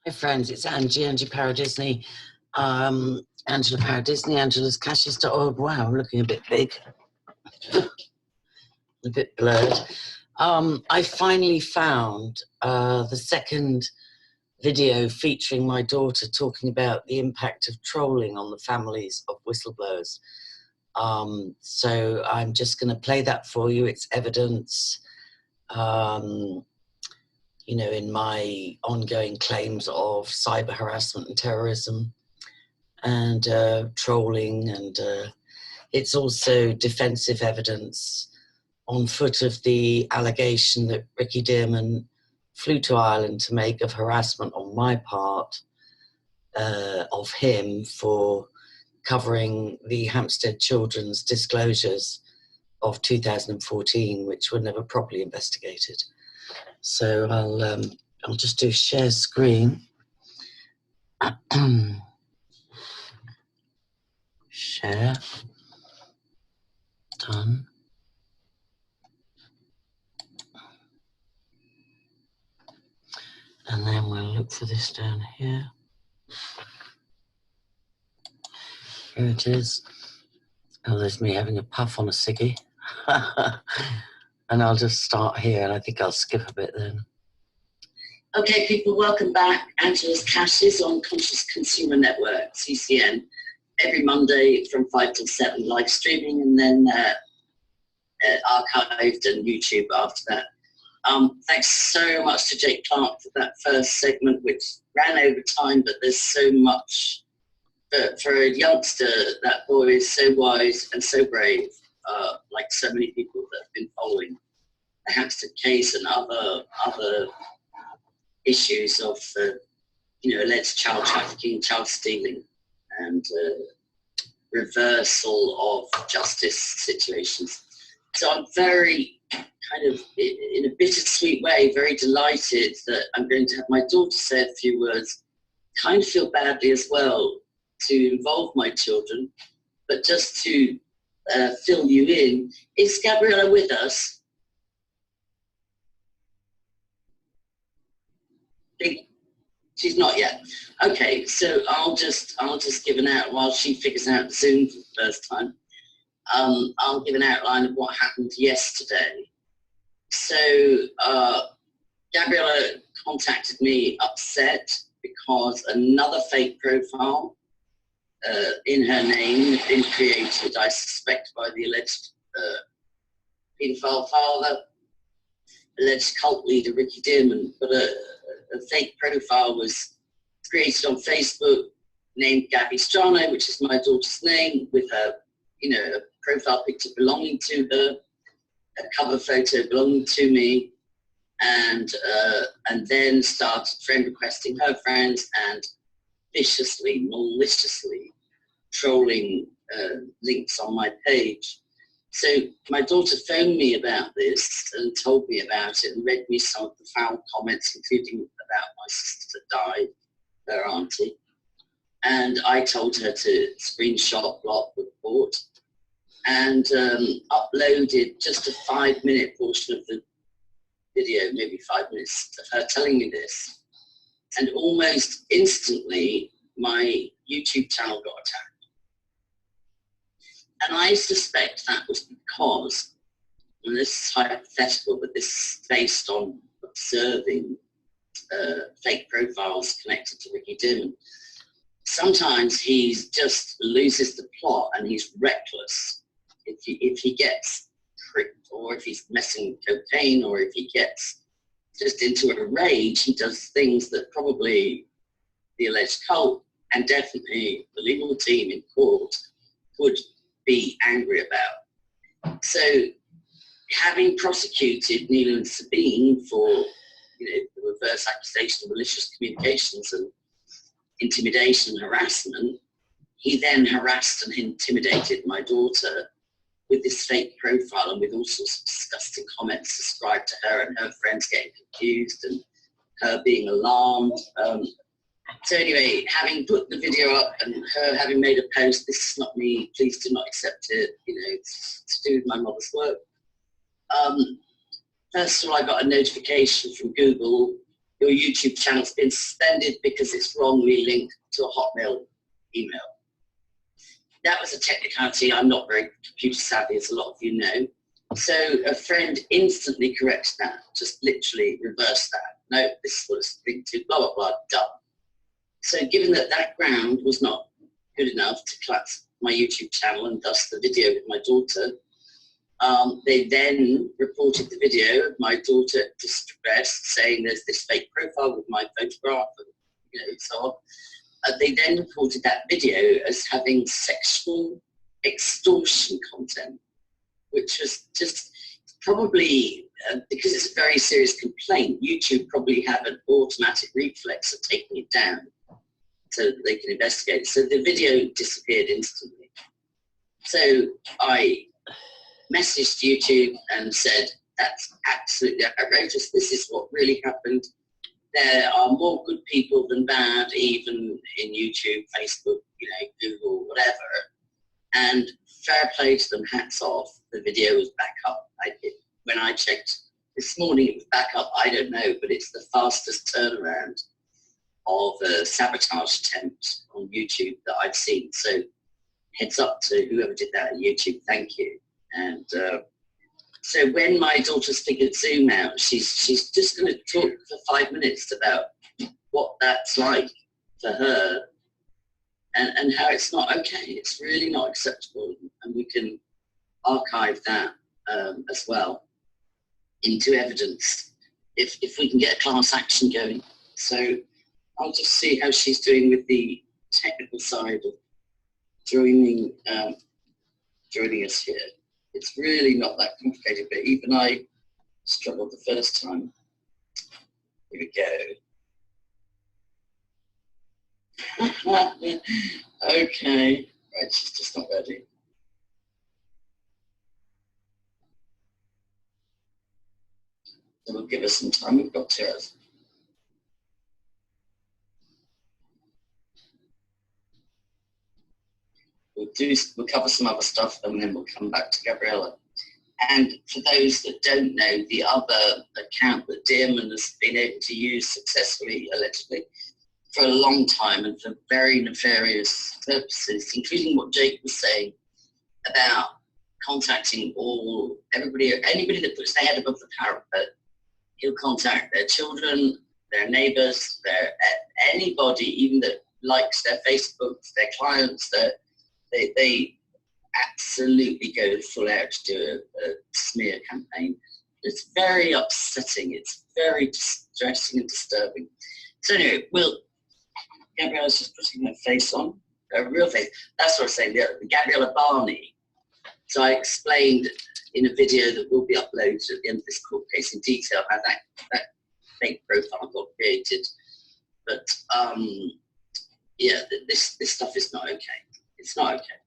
Hi friends, it's Angie Paradisney, Angela Paradisney, Angela's Wow, I'm looking a bit big, a bit blurred. I finally found the second video featuring my daughter talking about the impact of trolling on the families of whistleblowers. So I'm just going to play that for you. It's evidence. You know, in my ongoing claims of cyber harassment and terrorism and trolling, and it's also defensive evidence on foot of the allegation that Ricky Dearman flew to Ireland to make of harassment on my part of him for covering the Hampstead children's disclosures of 2014, which were never properly investigated. So I'll just do share screen. Share. Done. And then we'll look for this down here. Here it is. Oh, there's me having a puff on a ciggy. And I'll just start here, and I think I'll skip a bit then. Okay, people, welcome back. Angela's Caches on Conscious Consumer Network, CCN, every Monday from 5 till 7, live streaming, and then archived and YouTube after that. Thanks so much to Jake Clark for that first segment, which ran over time, but there's so much. But for a youngster, that boy is so wise and so brave, like so many people that have been following the Hampstead case and other issues of, alleged child trafficking, child stealing, and reversal of justice situations. So I'm very kind of, in a bittersweet way, very delighted that I'm going to have my daughter say a few words. Kind of feel badly as well to involve my children, but just to fill you in. Is Gabriella with us? She's not yet. Okay, so I'll just give an out while she figures out Zoom for the first time. I'll give an outline of what happened yesterday. So Gabriella contacted me upset because another fake profile in her name had been created, I suspect, by the alleged paedophile father, alleged cult leader Ricky Dearman, but a fake profile was created on Facebook named Gabby Strano, which is my daughter's name, with a profile picture belonging to her, a cover photo belonging to me, and then started friend requesting her friends and viciously, maliciously trolling links on my page. So my daughter phoned me about this and told me about it and read me some of the foul comments, including about my sister that died, her auntie. And I told her to screenshot, block, report, and uploaded just a 5-minute portion of the video, maybe 5 minutes, of her telling me this. And almost instantly, my YouTube channel got attacked. And I suspect that was because, and this is hypothetical, but this is based on observing fake profiles connected to Ricky Dearman. Sometimes he just loses the plot and he's reckless. If he gets pricked, or if he's messing with cocaine, or if he gets just into a rage, he does things that probably the alleged cult and definitely the legal team in court would be angry about. So having prosecuted Neil and Sabine for the reverse accusation of malicious communications and intimidation and harassment, he then harassed and intimidated my daughter with this fake profile and with all sorts of disgusting comments ascribed to her, and her friends getting confused and her being alarmed. So anyway, having put the video up and her having made a post, this is not me, please do not accept it, it's to do with my mother's work. First of all, I got a notification from Google your YouTube channel's been suspended because it's wrongly linked to a Hotmail email. That was a technicality. I'm not very computer savvy, as a lot of you know. So a friend instantly corrected that, just literally reversed that. No, this is what it's linked to, blah, blah, blah, done. So given that that ground was not good enough to collapse my YouTube channel and thus the video with my daughter, they then reported the video of my daughter distressed, saying there's this fake profile with my photograph and so on. They then reported that video as having sexual extortion content, which was just probably, because it's a very serious complaint, YouTube probably have an automatic reflex of taking it down so that they can investigate it. So the video disappeared instantly. So I messaged YouTube and said, that's absolutely outrageous. This is what really happened. There are more good people than bad, even in YouTube, Facebook, Google, whatever. And fair play to them, hats off. The video was back up. When I checked this morning, it was back up. I don't know, but it's the fastest turnaround of a sabotage attempt on YouTube that I've seen. So heads up to whoever did that at YouTube. Thank you. And so when my daughter's figured Zoom out, she's just going to talk for 5 minutes about what that's like for her and how it's not okay. It's really not acceptable. And we can archive that as well into evidence if we can get a class action going. So I'll just see how she's doing with the technical side of joining us here. It's really not that complicated, but even I struggled the first time. Here we go. Okay, right, she's just not ready. So we'll give her some time. We've got 2 hours. We'll cover some other stuff and then we'll come back to Gabriella. And for those that don't know, the other account that Dearman has been able to use successfully, allegedly, for a long time and for very nefarious purposes, including what Jake was saying about contacting anybody that puts their head above the parapet. He'll contact their children, their neighbours, anybody, even that likes their Facebook, their clients, they absolutely go full out to do a smear campaign. It's very upsetting. It's very distressing and disturbing. So anyway, Gabriella's just putting her face on, her real face. That's what I'm saying, the Gabriella Barney. So I explained in a video that will be uploaded at the end of this court case in detail how that fake profile got created. But yeah, this stuff is not okay. It's not okay.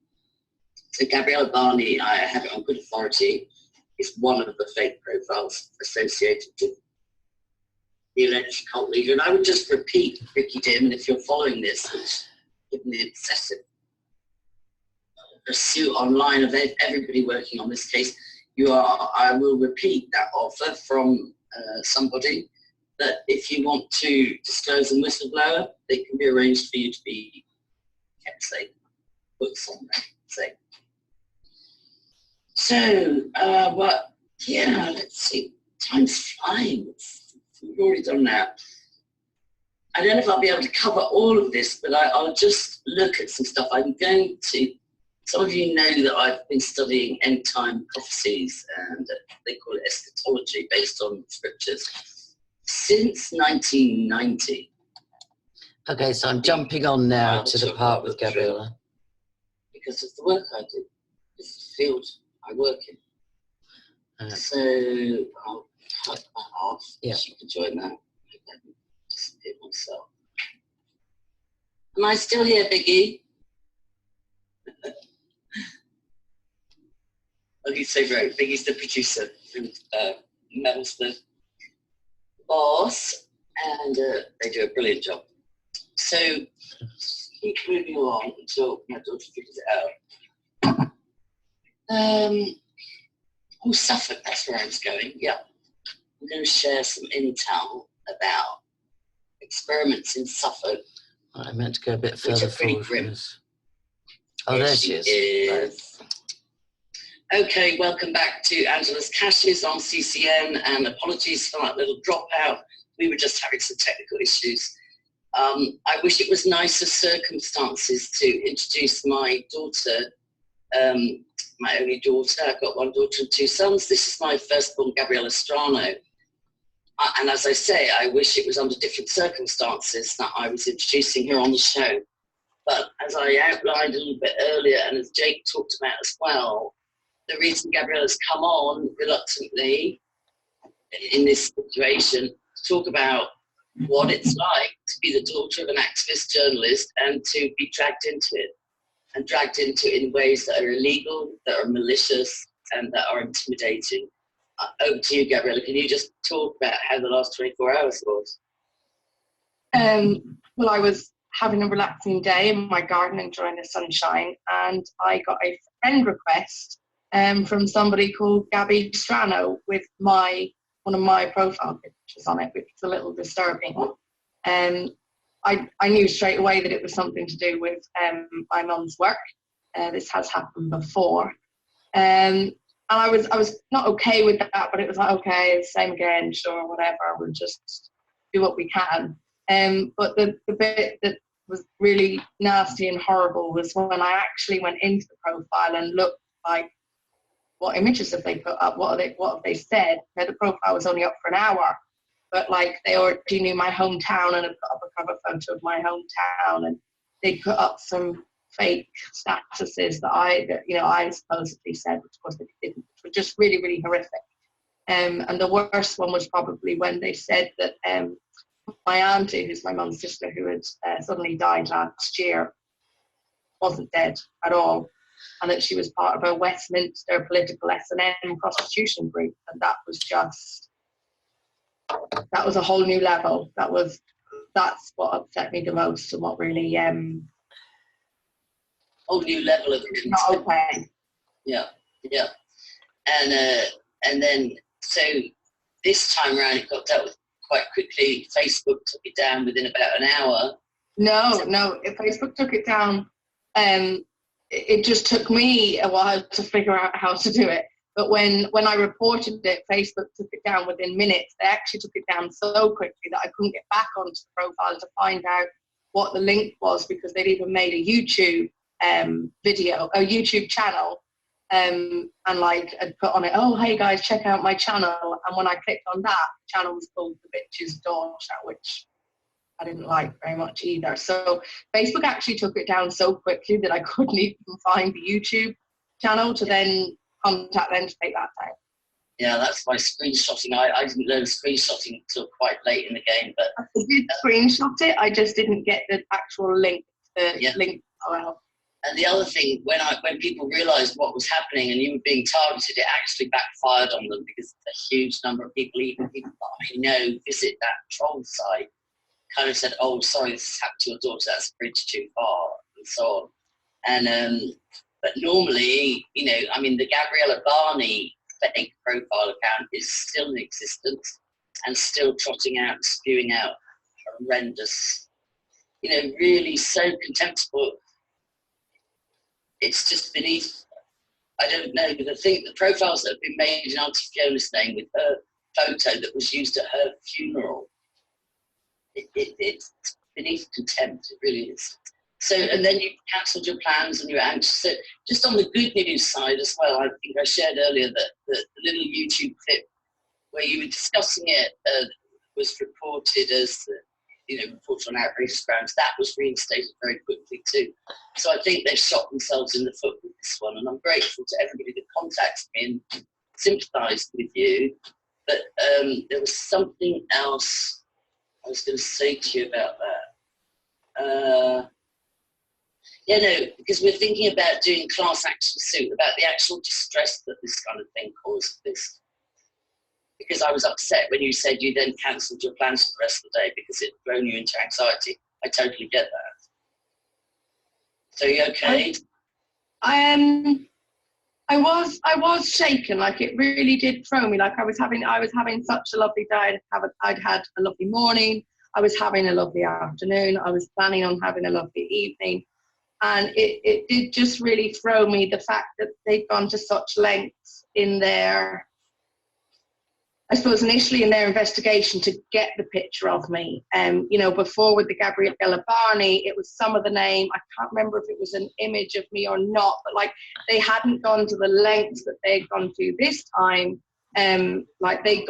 So Gabriella Barney, I have it on good authority, is one of the fake profiles associated with the alleged cult leader. And I would just repeat, Ricky Dearman, if you're following this, which, given the obsessive pursuit online of everybody working on this case, I will repeat that offer from somebody that if you want to disclose a whistleblower, they can be arranged for you to be kept safe, put somewhere safe. So, yeah, let's see. Time's flying. We've already done that. I don't know if I'll be able to cover all of this, but I'll just look at some stuff. I'm going to, some of you know that I've been studying end-time prophecies, and they call it eschatology, based on scriptures, since 1990. Okay, so I'm jumping on now to the part with Gabriella. Because of the work I do. This is the field I work in. So I'll cut that off. Yeah. You can join that. I disappear myself. Am I still here, Biggie? Okay, so great. Biggie's the producer and Mel's the boss, and they do a brilliant job. So keep moving along until my daughter figures it out. Oh, Suffolk, that's where I was going. Yeah. I'm going to share some intel about experiments in Suffolk. I meant to go a bit further forward. Oh, there she is. Right. Okay, welcome back to Angela's Caches on CCN, and apologies for that little dropout. We were just having some technical issues. I wish it was nicer circumstances to introduce my daughter, my only daughter. I've got one daughter and two sons. This is my firstborn, Gabriella Strano. And as I say, I wish it was under different circumstances that I was introducing her on the show. But as I outlined a little bit earlier, and as Jake talked about as well, the reason Gabriella's come on reluctantly in this situation to talk about what it's like to be the daughter of an activist journalist and to be dragged into it, and dragged into it in ways that are illegal, that are malicious, and that are intimidating. Over to you, Gabriella. Can you just talk about how the last 24 hours was? Well, I was having a relaxing day in my garden enjoying the sunshine, and I got a friend request from somebody called Gabby Strano with one of my profile pictures on it, which was a little disturbing. I knew straight away that it was something to do with my mum's work. This has happened before. And I was not okay with that, but it was like, okay, same again, sure, whatever, we'll just do what we can. But the bit that was really nasty and horrible was when I actually went into the profile and looked like, what images have they put up? What have they said? Now, the profile was only up for an hour, but like they already knew my hometown and had put up a cover photo of my hometown, and they put up some fake statuses that I supposedly said, which of course they didn't, which were just really, really horrific. And the worst one was probably when they said that my auntie, who's my mum's sister, who had suddenly died last year, wasn't dead at all, and that she was part of a Westminster political S&M prostitution group, and that was a whole new level. That's what upset me the most, and what really whole new level of not okay. Yeah. And then so this time around it got dealt with quite quickly. Facebook took it down within about an hour. No, Facebook took it down. It just took me a while to figure out how to do it. But when I reported it, Facebook took it down within minutes. They actually took it down so quickly that I couldn't get back onto the profile to find out what the link was, because they'd even made a YouTube video, a YouTube channel, and like I'd put on it, oh, hey guys, check out my channel. And when I clicked on that, the channel was called The Bitch's Daughter, which I didn't like very much either. So Facebook actually took it down so quickly that I couldn't even find the YouTube channel to then contact them to take that down. Yeah, that's my screenshotting. I didn't learn screenshotting until quite late in the game. But I did screenshot it, I just didn't get the actual link. Link. Well. And the other thing, when people realised what was happening and you were being targeted, it actually backfired on them, because a huge number of people, even people that I know visit that troll site, kind of said, oh, sorry, this has happened to your daughter, that's a bridge too far, and so on. And but normally, the Gabriella Barney fake profile account is still in existence and still trotting out and spewing out horrendous, really so contemptible. It's just beneath, I don't know, the profiles that have been made in Auntie Fiona's name with her photo that was used at her funeral, it's beneath contempt, it really is. So, and then you cancelled your plans and you were anxious. So just on the good news side as well, I think I shared earlier that the little YouTube clip where you were discussing it was reported as, reported on outrageous grounds. That was reinstated very quickly too. So I think they've shot themselves in the foot with this one, and I'm grateful to everybody that contacted me and sympathised with you. But there was something else I was going to say to you about that. Because we're thinking about doing class action suit about the actual distress that this kind of thing caused this. Because I was upset when you said you then cancelled your plans for the rest of the day because it had thrown you into anxiety. I totally get that. So you okay? I was shaken. Like, it really did throw me. Like, I was having such a lovely day. I'd had a lovely morning. I was having a lovely afternoon. I was planning on having a lovely evening. And it did just really throw me, the fact that they'd gone to such lengths in their, I suppose, initially in their investigation to get the picture of me. You know, before with the Gabriella Barney, it was some of the name. I can't remember if it was an image of me or not, but like they hadn't gone to the lengths that they'd gone to this time. Like they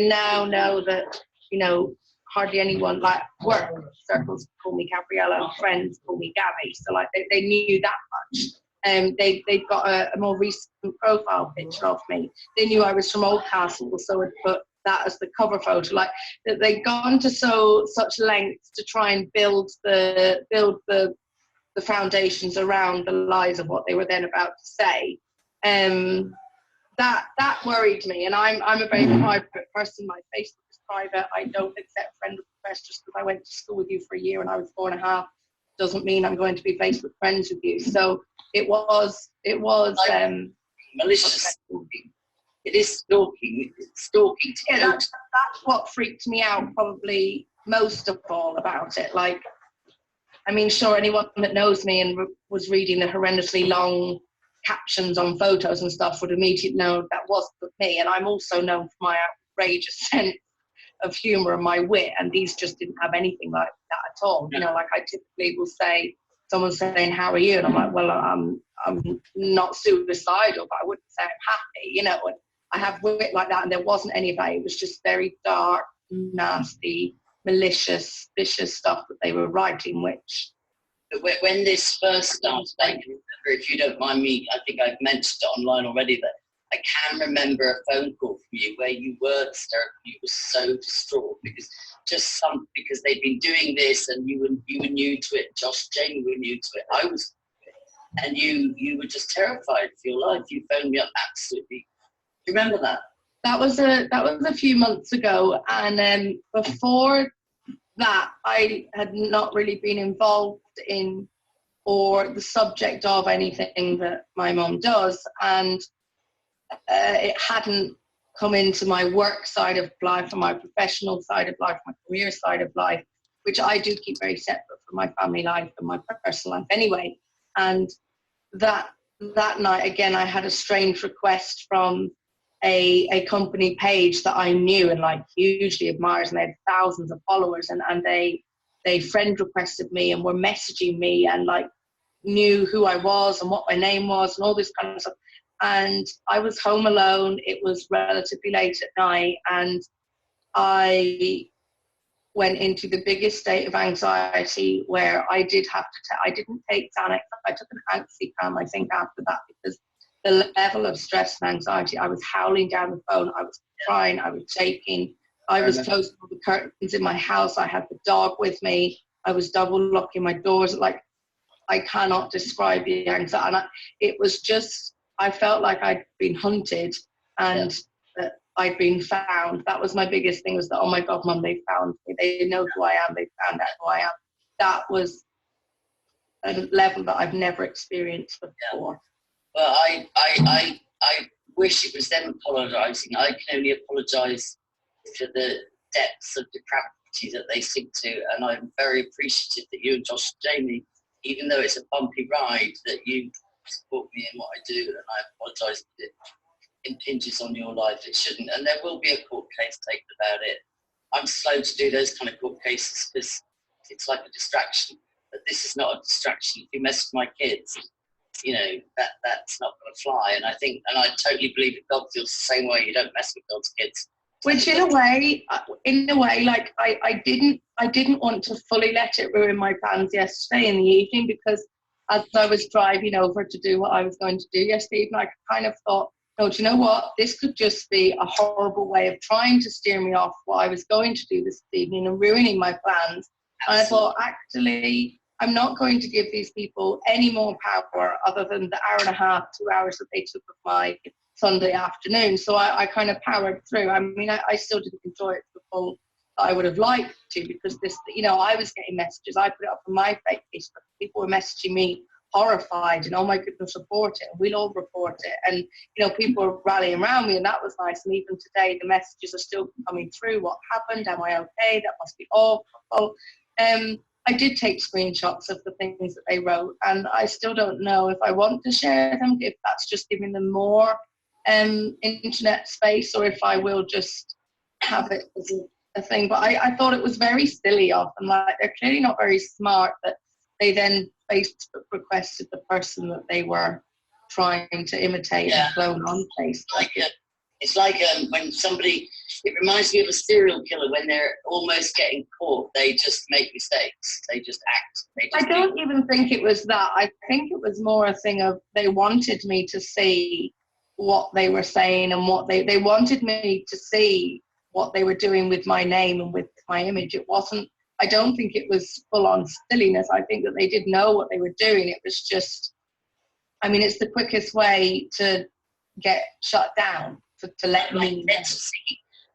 now know that, you know, hardly anyone, like work circles call me Gabriella, friends call me Gabby. So like they knew that much. They'd got a more recent profile picture of me. They knew I was from Oldcastle, so I'd put that as the cover photo. Like that they'd gone to such lengths to try and build the foundations around the lies of what they were then about to say. That worried me, and I'm a very private person. My Facebook is private. I don't accept friend requests just because I went to school with you for a year and I was 4.5. Doesn't mean I'm going to be Facebook friends with you. So it was malicious stalking. It is stalking. It's stalking. Yeah, that's what freaked me out probably most of all about it. Like, I mean, sure, anyone that knows me and was reading the horrendously long captions on photos and stuff would immediately know that wasn't me. And I'm also known for my outrageous sense of humor and my wit, and these just didn't have anything like that at all. You know, like I typically will say, someone's saying, how are you? And I'm like, well, I'm not suicidal, but I wouldn't say I'm happy, you know. And I have wit like that, and there wasn't any of that. It was just very dark, nasty, malicious, vicious stuff that they were writing, which... When this first started, I can remember, if you don't mind me, I think I've mentioned it online already, but I can remember a phone call from you where you were hysterical. You were so distraught because they'd been doing this, and you were new to it. Josh, Jamie were new to it. I was, and you were just terrified for your life. You phoned me up absolutely. Do you remember that? That was a few months ago, and before that, I had not really been involved in or the subject of anything that my mum does, and it hadn't come into my work side of life, or my professional side of life, my career side of life, which I do keep very separate from my family life and my personal life anyway. And that night, again, I had a strange request from a company page that I knew and like hugely admires, and they had thousands of followers, and they friend requested me and were messaging me and like knew who I was and what my name was and all this kind of stuff. And I was home alone. It was relatively late at night, and I went into the biggest state of anxiety where I did have to I didn't take Satanic. I took an oxycodone, I think, after that, because the level of stress and anxiety, I was howling down the phone, I was crying, I was shaking, I was closing all the curtains in my house, I had the dog with me, I was double locking my doors. Like, I cannot describe the anxiety. And it was just, I felt like I'd been hunted and that I'd been found. That was my biggest thing, was that, oh my God, Mum, they found me. They know who I am. They found out who I am. That was a level that I've never experienced before. Well, I wish it was them apologising. I can only apologise for the depths of depravity that they sink to, and I'm very appreciative that you and Josh and Jamie, even though it's a bumpy ride, that you support me in what I do, and I apologise if it impinges on your life. It shouldn't, and there will be a court case taken about it. I'm slow to do those kind of court cases because it's like a distraction, but this is not a distraction. If you mess with my kids, you know, that's not going to fly. And I think, and I totally believe that God feels the same way. You don't mess with God's kids. Which in a way, like I didn't want to fully let it ruin my plans yesterday in the evening, because as I was driving over to do what I was going to do yesterday evening, I kind of thought, no, do you know what? This could just be a horrible way of trying to steer me off what I was going to do this evening and ruining my plans. Absolutely. And I thought, actually, I'm not going to give these people any more power other than the hour and a half, 2 hours that they took of my Sunday afternoon. So I kind of powered through. I mean, I still didn't enjoy it to the full that I would have liked to, because this, you know, I was getting messages. I put it up on my Facebook. People were messaging me horrified and, oh my goodness, report it, and we'll all report it. And, you know, people are rallying around me, and that was nice. And even today, the messages are still coming through. What happened? Am I okay? That must be awful. I did take screenshots of the things that they wrote, and I still don't know if I want to share them, if that's just giving them more internet space, or if I will just have it as a thing. But I thought it was very silly of them. Like, they're clearly not very smart that they then Facebook requested the person that they were trying to imitate and clone on Facebook. It's like when somebody, it reminds me of a serial killer when they're almost getting caught. They just make mistakes. They just act. I don't even think it was that. I think it was more a thing of they wanted me to see what they were saying, and what they wanted me to see what they were doing with my name and with my image. It wasn't, I don't think it was full on silliness. I think that they did know what they were doing. It was just, I mean, it's the quickest way to get shut down, to let me know.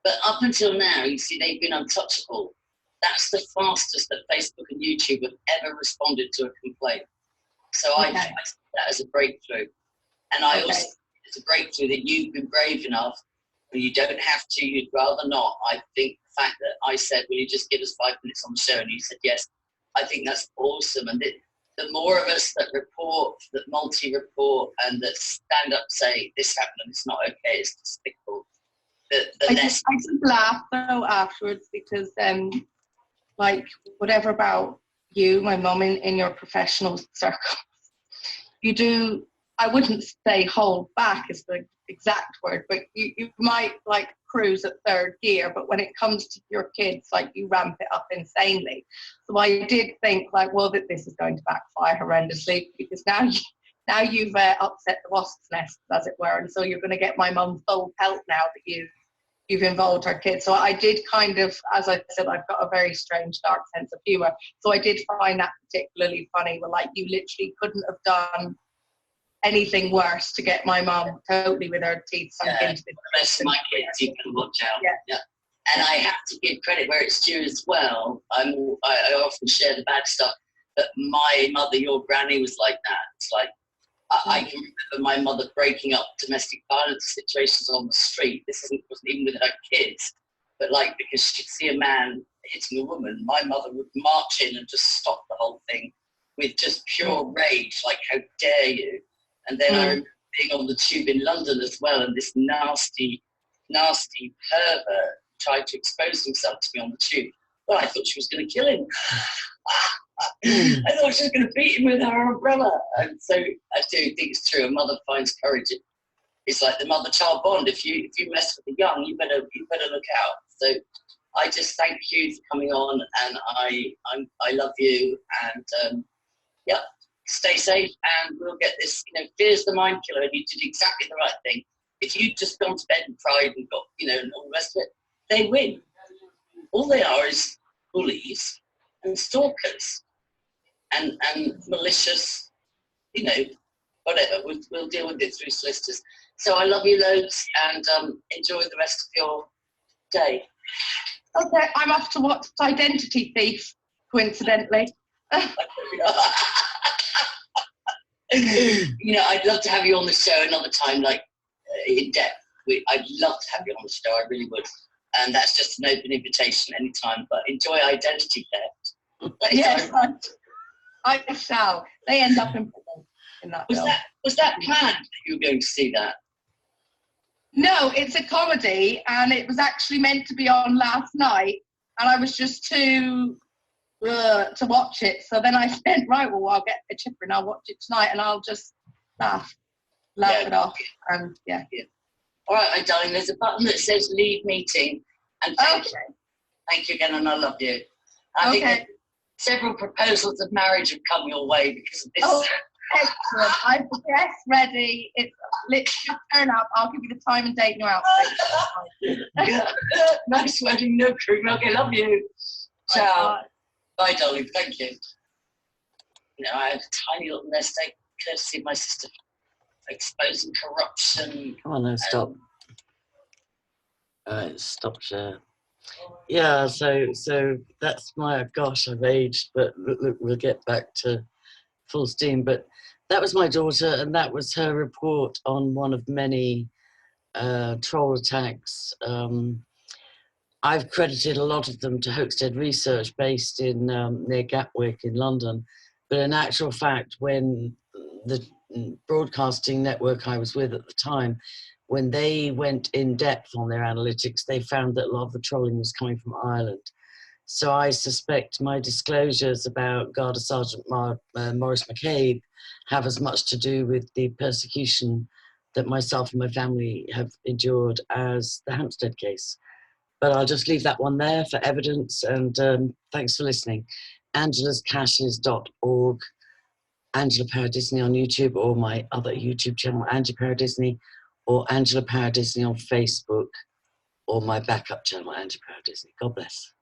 But up until now, you see, they've been untouchable. That's the fastest that Facebook and YouTube have ever responded to a complaint. So I see that as a breakthrough. And I also, it's a breakthrough that you've been brave enough, but you don't have to, you'd rather not. I think the fact that I said, will you just give us 5 minutes on the show? And you said yes. I think that's awesome. And the more of us that report, that multi-report, and that stand up, say, this happened and it's not okay, it's despicable, the less... I just laugh, though, afterwards, because, like, whatever about you, my mum, in your professional circle, you do, I wouldn't say hold back is the exact word, but you might, like, cruise at third gear, but when it comes to your kids, like, you ramp it up insanely. So I did think, like, well, that this is going to backfire horrendously, because now you've upset the wasp's nest, as it were, and so you're going to get my mum full pelt now that you've involved her kids. So I did kind of, as I said, I've got a very strange, dark sense of humour, so I did find that particularly funny, where, like, you literally couldn't have done anything worse to get my mum totally with her teeth sunk into the rest of my kids, you can watch out. And I have to give credit where it's due as well. I often share the bad stuff, but my mother, your granny, was like that. It's like, I can remember my mother breaking up domestic violence situations on the street. This wasn't even with her kids, but, like, because she'd see a man hitting a woman, my mother would march in and just stop the whole thing with just pure rage, like, how dare you? And then I remember being on the tube in London as well, and this nasty, nasty pervert tried to expose himself to me on the tube. Well, I thought she was going to kill him. I thought she was going to beat him with her umbrella. And so I do think it's true. A mother finds courage. It's like the mother-child bond. If you mess with the young, you better look out. So I just thank you for coming on, and I love you. And stay safe, and we'll get this. You know, fear's the mind killer, and you did exactly the right thing. If you'd just gone to bed and cried and got, you know, and all the rest of it, they win. All they are is bullies and stalkers and malicious, you know, whatever. We'll deal with it through solicitors. So I love you loads, and enjoy the rest of your day. Okay, I'm off to watch Identity Thief, coincidentally. You know, I'd love to have you on the show another time, like in depth. I'd love to have you on the show, I really would. And that's just an open invitation anytime. But enjoy Identity Theft. Yes, I shall. They end up in prison in that film. Was that planned that you were going to see that? No, it's a comedy, and it was actually meant to be on last night, and I was just too to watch it. So then I said, right, well, I'll get a chipper and I'll watch it tonight, and I'll just laugh it off. And All right, my darling, there's a button that says leave meeting. And thank you again, and I love you. I think that several proposals of marriage have come your way because of this. Oh, excellent. I've the dress ready. It's literally turn up. I'll give you the time and date and your outfit. Nice wedding, no cream. Okay, love you. Ciao. Bye, darling. Thank you. You know, I had a tiny little nest egg, courtesy of my sister, exposing corruption. Come on, now, stop. Stop share. Yeah, so that's my, gosh, I've aged, but look, we'll get back to full steam. But that was my daughter, and that was her report on one of many troll attacks. I've credited a lot of them to Hampstead Research, based in near Gatwick in London. But in actual fact, when the broadcasting network I was with at the time, when they went in depth on their analytics, they found that a lot of the trolling was coming from Ireland. So I suspect my disclosures about Garda Sergeant Maurice McCabe have as much to do with the persecution that myself and my family have endured as the Hampstead case. But I'll just leave that one there for evidence, and thanks for listening. angelascaches.org, Angela Paradisney on YouTube, or my other YouTube channel, Angie Paradisney, or Angela Paradisney on Facebook, or my backup channel, Angie Paradisney. God bless.